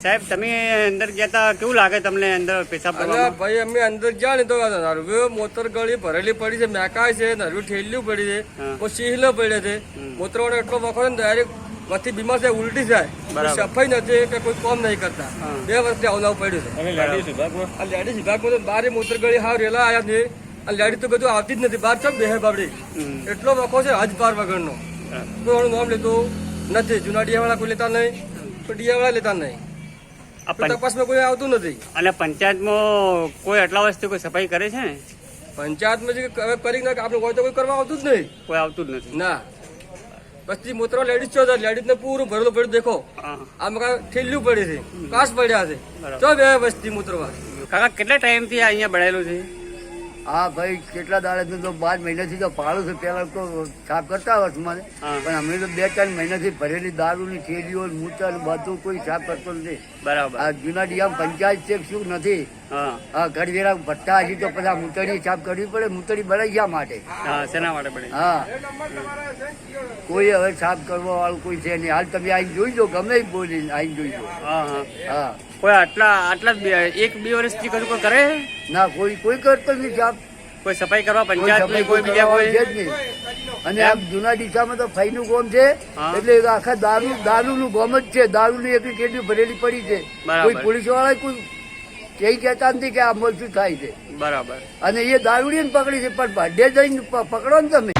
સાહેબ તમે અંદર ગયા તા, કેવું લાગે તમને અંદર પેશાબ કરવામાં? ભાઈ અમે અંદર ગયા ને તો નરવ્યો મોતર ગળી ભરેલી પડી છે, મેકાય છે, નરવ્યું ઠેલ્યું પડી છે, કોઈ સિહલો પડે છે. મોતર વાળો એટલો વખો ને ડાયરેક્ટ વચ્ચે બીમાર છે, ઉલટી જાય, સફાઈ નથી કે કોઈ કામ નહીં કરતા. 2 વર્ષથી આવનાવું પડ્યું છે. લેડીઝ વિભાગમાં તો બારે મોતર ગળી હાવ રેલા આવ્યા છે. આ લેડીઝ તો બધું આવતી જ નથી, બહાર ચમ બેહે બાબડી. એટલો વખો છે હજ પાર વગરનો. કોઈ નામ લેતું નથી. જૂના ડીયા કોઈ લેતા નહીં, ડીયા વાળા લેતા નહીં. તપાસમાં કોઈ આવતું નથી. અને પંચાયતમાં કોઈ આટલા વર્ષથી કોઈ સફાઈ કરે છે? પંચાયતમાં જે કરી નાખે આપણે કોઈ તો કોઈ કરવા આવતું જ નહીં. કોઈ આવતું જ નથી ના. પછી મોતરો લેડીઝ છો, લેડીઝ ને પૂરું ભરેલું પડ્યું. દેખો આમાં ઠેલ્યું પડે છે, કાસ પડ્યા છે. ચો બે વસ્તી મોતરવા. કાકા કેટલા ટાઈમ થી અહીંયા બનેલું છે? હા ભાઈ, કેટલા દાડા તો 12 મહિનાથી તો પાડું છે. પેલા તો સાફ કરતા વર્ષમાં, પણ અમે તો 2-3 મહિનાથી ભરેલી દારૂની થેલીઓ, મૂતર બધું કોઈ સાફ કરતો નથી. બરાબર. આ જૂના ડીઆમ પંચાયત છે શું નથી. હા, ઘરવેરા ભટ્ટા હજી તો પછી મૂતરી સાફ કરવી પડે. મૂતરી બનાવી શા માટે? શેના માટે પડે? હા, કોઈ હવે સાફ કરવા વાળું કોઈ છે નહીં. હાલ તમે આવીને જોઈ દો, ગમે બોલીને આવીને જોઈ દો. હા, કોઈ આટલા 1-2 વર્ષથી કશું કોઈ કરે? ના, કોઈ કરતો નથી સાફ. કોઈ સફાઈ કરવા પંચાયત કોઈ બીજા કોઈ છે જ નહીં. અને આ જૂના ડીસામાં તો ફઈનું ગોમ છે, એટલે આખા દારૂનું ગોમ જ છે. દારૂની એક કેટલી ભરેલી પડી છે. કોઈ પોલીસ વાળા કોઈ કઈ કહેતા નથી કે આ અમલ શું થાય છે. બરાબર. અને એ દારૂડી પકડી છે, પણ ભાડે જઈને પકડો ને તમે.